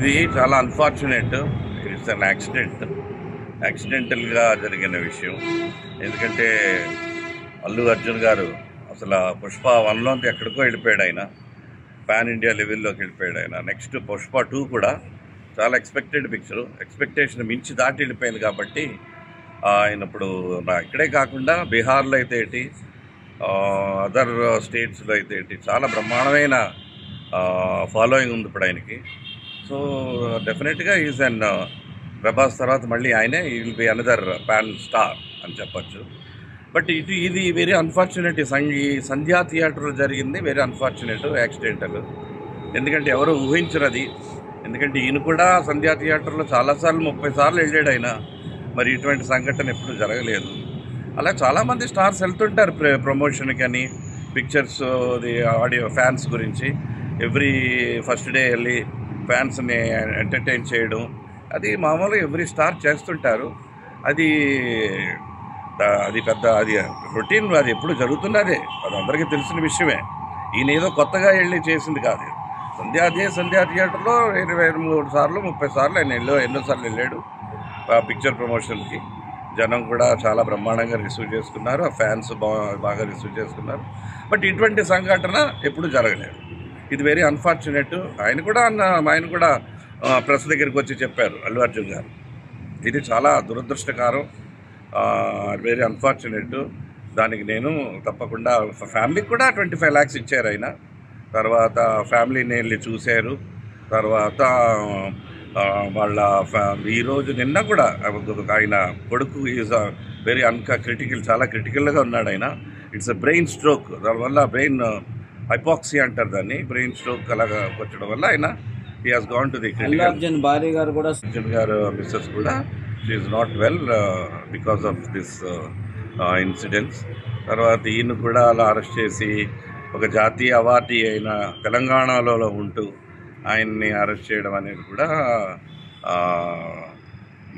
ఇది చాలా unfortunate. It's an యాక్సిడెంటల్గా జరిగిన విషయం. ఎందుకంటే అల్లు అర్జున్ గారు అసలు పుష్ప 1లోంచి ఎక్కడికో వెళ్ళిపోయాడు. ఆయన పాన్ ఇండియా లెవెల్లోకి వెళ్ళిపోయాడు. ఆయన నెక్స్ట్ పుష్ప 2 కూడా చాలా ఎక్స్పెక్టెడ్ పిక్చరు, ఎక్స్పెక్టేషన్ మించి దాటి వెళ్ళిపోయింది. కాబట్టి ఆయన ఇప్పుడు ఇక్కడే కాకుండా బీహార్లో అయితే ఏంటి, అదర్ స్టేట్స్లో అయితే ఏంటి, చాలా బ్రహ్మాండమైన ఫాలోయింగ్ ఉంది ఇప్పుడు ఆయనకి. సో డెఫినెట్గా ఈజ్ అన్ ప్రభాస్ తర్వాత మళ్ళీ ఆయనే will be another pan star అని చెప్పచ్చు. బట్ ఇది వెరీ అన్ఫార్చునేట్. ఈ సంధ్యా థియేటర్లో జరిగింది వెరీ అన్ఫార్చునేట్, యాక్సిడెంటల్. ఎందుకంటే ఎవరు ఊహించరు అది. ఎందుకంటే ఈయన కూడా సంధ్యా థియేటర్లో చాలాసార్లు 30 సార్లు వెళ్ళాడు ఆయన. మరి ఇటువంటి సంఘటన ఎప్పుడు జరగలేదు. అలా చాలామంది స్టార్స్ వెళ్తుంటారు ప్రమోషన్కి అని, పిక్చర్స్ ఆడియో ఫ్యాన్స్ గురించి ఎవ్రీ ఫస్ట్ డే వెళ్ళి ఫ్యాన్స్ని ఎంటర్టైన్ చేయడం, అది మామూలుగా ఎవ్రీ స్టార్ చేస్తుంటారు. అది పెద్ద అది రొటీన్, అది ఎప్పుడు జరుగుతున్నదే, అది అందరికీ తెలిసిన విషయమే. ఈయన ఏదో కొత్తగా వెళ్ళి చేసింది కాదు. సంధ్యా థియేటర్లో 23 సార్లు 30 సార్లు ఆయన ఎన్నోసార్లు వెళ్ళాడు పిక్చర్ ప్రమోషన్కి. జనం కూడా చాలా బ్రహ్మాండంగా రిసీవ్ చేసుకున్నారు, ఆ ఫ్యాన్స్ బాగా రిసీవ్ చేసుకున్నారు. బట్ ఇటువంటి సంఘటన ఎప్పుడు జరగలేదు. ఇది వెరీ అన్ఫార్చునేట్. ఆయన కూడా ప్రెస్ దగ్గరికి వచ్చి చెప్పారు అల్లు అర్జున్ గారు. ఇది చాలా దురదృష్టకరం, వెరీ అన్ఫార్చునేట్. దానికి నేను తప్పకుండా ఫ్యామిలీకి కూడా 25 lakhs ఇచ్చారు ఆయన. తర్వాత ఫ్యామిలీని వెళ్ళి చూశారు. తర్వాత వాళ్ళ ఈరోజు నిన్న కూడా ఆయన కొడుకు ఈజ్ వెరీ చాలా క్రిటికల్గా ఉన్నాడు ఆయన. It's brain stroke. దానివల్ల బ్రెయిన్ హైపాక్సియా అంటారు దాన్ని. బ్రెయిన్ స్ట్రోక్ అలాగా వచ్చడం వల్ల ఆయన he has gone to the critical. Arjun భార్య గారు కూడా, అర్జున్ గారు మిస్సెస్ కూడా, she is not well because of this incidents. తర్వాత ఈయన కూడా అలా అరెస్ట్ చేసి ఒక జాతీయ అవార్డీ అయిన తెలంగాణలో ఉంటూ ఆయన్ని అరెస్ట్ చేయడం అనేది కూడా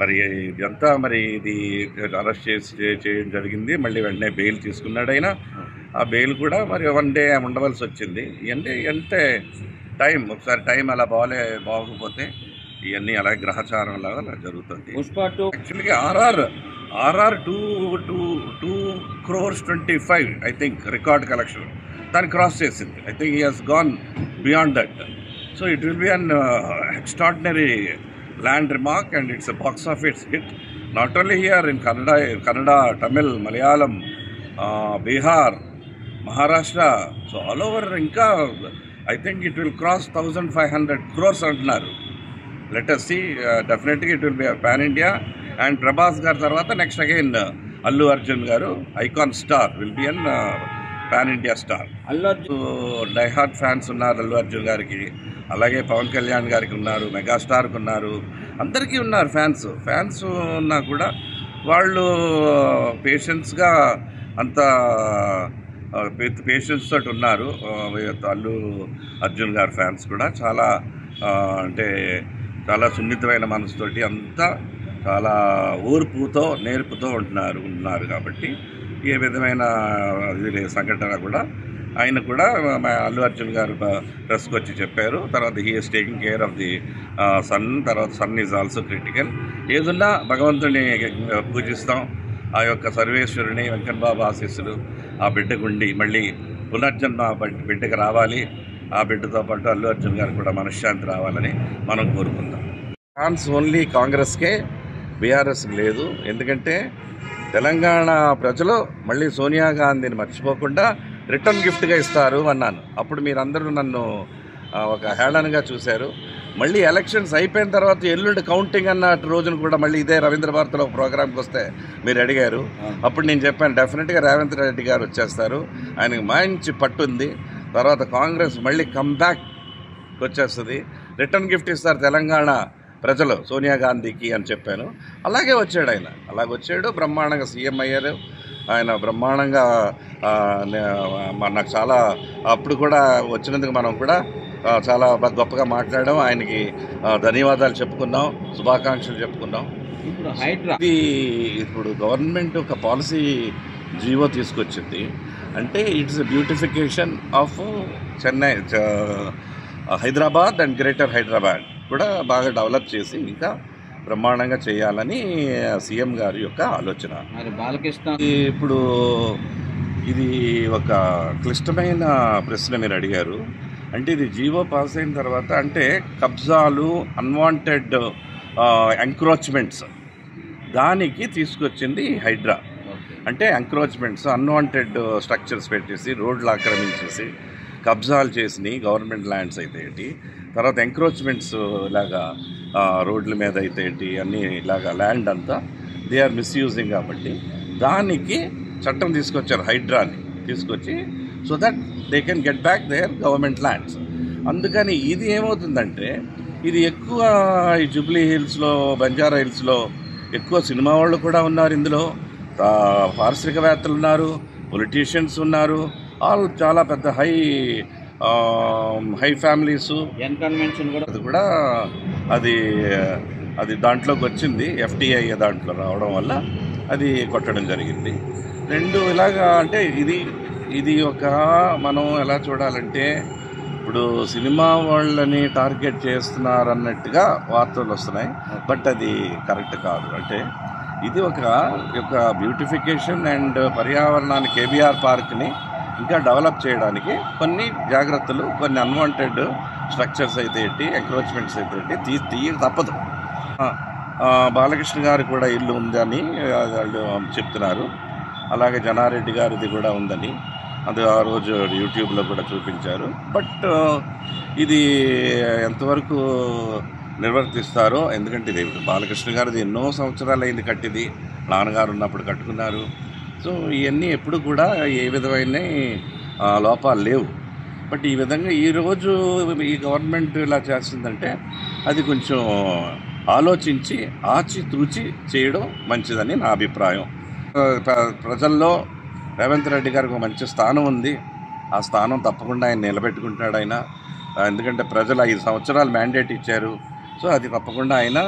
మరి ఇదంతా మరి ఇది అరెస్ట్ చేయడం జరిగింది. మళ్ళీ వెంటనే బెయిల్ తీసుకున్నాడు ఆయన. ఆ బెయిల్ కూడా మరి 1 day ఉండవలసి వచ్చింది. అంటే టైం, ఒకసారి టైం అలా బాగోకపోతే ఇవన్నీ అలా గ్రహచారం లాగా అలా జరుగుతుంది. యాక్చువల్గా RR 2 crores 25 I think record collection దాన్ని క్రాస్ చేసింది. I think he has gone beyond that. So it will be an extraordinary landmark and it's a box office hit not only here in Kannada, Tamil, Malayalam, Bihar, Maharashtra, so all over. ఇంకా I think it will cross 1500 crores అంటున్నారు. Let us see. డెఫినెట్గా it will be pan India. And Prabhas గారి తర్వాత next again Allu Arjun గారు, icon star, will be an pan India star. Die-hard fans ఉన్నారు అల్లు అర్జున్ గారికి. అలాగే పవన్ కళ్యాణ్ గారికి ఉన్నారు, మెగాస్టార్కి ఉన్నారు, అందరికీ ఉన్నారు ఫ్యాన్స్ ఉన్నా కూడా వాళ్ళు పేషెన్స్గా అంత పేషెన్స్ తోటి ఉన్నారు. అల్లు అర్జున్ గారి ఫ్యాన్స్ కూడా చాలా అంటే చాలా సున్నితమైన మనసుతోటి అంతా చాలా ఓర్పుతో నేర్పుతో ఉన్నారు. కాబట్టి ఏ విధమైన సంఘటన కూడా ఆయన కూడా అల్లు అర్జున్ గారు ప్రెస్కి వచ్చి చెప్పారు. తర్వాత he is taking care of the son. తర్వాత సన్ ఈజ్ ఆల్సో క్రిటికల్. ఏదున్నా భగవంతుని పూజిస్తాం. ఆ యొక్క సర్వేశ్వరుని, వెంకన్న బాబు ఆశీస్సులు ఆ బిడ్డకుండి మళ్ళీ పునర్జన్మ బిడ్డకు రావాలి. ఆ బిడ్డతో పాటు అల్లు అర్జున్ గారికి కూడా మనశ్శాంతి రావాలని మనం కోరుకుందాం. ఛాన్స్ ఓన్లీ కాంగ్రెస్కే, బీఆర్ఎస్ లేదు. ఎందుకంటే తెలంగాణ ప్రజలు మళ్ళీ సోనియా గాంధీని మర్చిపోకుండా రిటర్న్ గిఫ్ట్గా ఇస్తారు అన్నాను. అప్పుడు మీరందరూ నన్ను ఒక హేళనగా చూశారు. మళ్ళీ ఎలక్షన్స్ అయిపోయిన తర్వాత ఎల్లుండి కౌంటింగ్ అన్న రోజున కూడా మళ్ళీ ఇదే రవీంద్ర భారతిలో ఒక ప్రోగ్రామ్కి వస్తే మీరు అడిగారు. అప్పుడు నేను చెప్పాను డెఫినెట్గా రేవంత్ రెడ్డి గారు వచ్చేస్తారు, ఆయనకు మంచి పట్టుంది. తర్వాత కాంగ్రెస్ మళ్ళీ కమ్బ్యాక్ వచ్చేస్తుంది, రిటర్న్ గిఫ్ట్ ఇస్తారు తెలంగాణ ప్రజలు సోనియా గాంధీకి అని చెప్పాను. అలాగే వచ్చాడు ఆయన, వచ్చాడు, బ్రహ్మాండంగా సీఎం అయ్యారు ఆయన. బ్రహ్మాండంగా నాకు చాలా అప్పుడు కూడా వచ్చినందుకు మనం కూడా చాలా గొప్పగా మాట్లాడాం. ఆయనకి ధన్యవాదాలు చెప్పుకున్నాం, శుభాకాంక్షలు చెప్పుకున్నాం. ఇప్పుడు గవర్నమెంట్ ఒక పాలసీ జీవో తీసుకొచ్చింది. అంటే it's beautification of Chennai, Hyderabad and greater Hyderabad. కూడా బాగా డెవలప్ చేసి ఇంకా బ్రహ్మాండంగా చేయాలని సీఎం గారి యొక్క ఆలోచన. బాలకృష్ణ ఇప్పుడు ఇది ఒక క్లిష్టమైన ప్రశ్న మీరు అడిగారు. అంటే ఇది జీవో పాస్ అయిన తర్వాత అంటే కబ్జాలు, అన్వాంటెడ్ ఎంక్రోచ్మెంట్స్ దానికి తీసుకొచ్చింది హైడ్రా. అంటే ఎంక్రోచ్మెంట్స్, అన్వాంటెడ్ స్ట్రక్చర్స్ పెట్టేసి రోడ్లు ఆక్రమించేసి కబ్జాలు చేసినాయి గవర్నమెంట్ ల్యాండ్స్ అయితే ఏంటి, తర్వాత ఎంక్రోచ్మెంట్స్ ఇలాగా రోడ్ల మీద అయితే ఏంటి అన్నీ ఇలాగా ల్యాండ్ అంతా దే ఆర్ మిస్యూజింగ్. కాబట్టి దానికి చట్టం తీసుకొచ్చారు, హైడ్రాని తీసుకొచ్చి, so that they can get back their government lands. అందుకని ఇది ఏమవుతుందంటే ఇది ఎక్కువ ఈ జూబ్లీ హిల్స్లో, బంజారా హిల్స్లో ఎక్కువ సినిమా వాళ్ళు కూడా ఉన్నారు, ఇందులో పారిశ్రామికవేత్తలు ఉన్నారు, పొలిటీషియన్స్ ఉన్నారు, ఆల్ చాలా పెద్ద హై ఫ్యామిలీస్. కన్వెన్షన్ కూడా అది దాంట్లోకి వచ్చింది, ఎఫ్టీఐ దాంట్లో రావడం వల్ల అది కొట్టడం జరిగింది. రెండు ఇలాగా అంటే ఇది ఒక మనం ఎలా చూడాలంటే ఇప్పుడు సినిమా వాళ్ళని టార్గెట్ చేస్తున్నారన్నట్టుగా వార్తలు వస్తున్నాయి, బట్ అది కరెక్ట్ కాదు. అంటే ఇది ఒక బ్యూటిఫికేషన్ అండ్ పర్యావరణాన్ని, కేబీఆర్ పార్క్ని ఇంకా డెవలప్ చేయడానికి కొన్ని జాగ్రత్తలు, కొన్ని అన్వాంటెడ్ స్ట్రక్చర్స్ అయితే ఏంటి, ఎంక్రోచ్మెంట్స్ అయితే ఏంటి తీయ తప్పదు. బాలకృష్ణ గారు కూడా ఇల్లు ఉందని వాళ్ళు చెప్తున్నారు, అలాగే జనారెడ్డి గారిది కూడా ఉందని అది ఆ రోజు యూట్యూబ్లో కూడా చూపించారు. బట్ ఇది ఎంతవరకు నిర్వర్తిస్తారో, ఎందుకంటే ఇది బాలకృష్ణ గారిది ఎన్నో సంవత్సరాలు అయింది కట్టిది, నాన్నగారు ఉన్నప్పుడు కట్టుకున్నారు. సో ఇవన్నీ ఎప్పుడు కూడా ఏ విధమైన లోపాలు లేవు. బట్ ఈ విధంగా ఈరోజు ఈ గవర్నమెంట్ ఇలా చేస్తుందంటే అది కొంచెం ఆలోచించి ఆచితూచి చేయడం మంచిదని నా అభిప్రాయం. ప్రజల్లో రేవంత్ రెడ్డి గారికి ఒక మంచి స్థానం ఉంది, ఆ స్థానం తప్పకుండా ఆయన నిలబెట్టుకుంటాడు ఆయన. ఎందుకంటే ప్రజలు 5 సంవత్సరాలు మ్యాండేట్ ఇచ్చారు, సో అది తప్పకుండా ఆయన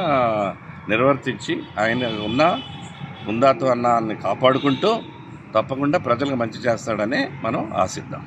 నిర్వర్తించి ఆయన ఉన్న ముందాతో అన్నాన్ని కాపాడుకుంటూ తప్పకుండా ప్రజలకు మంచి చేస్తాడని మనం ఆశిద్దాం.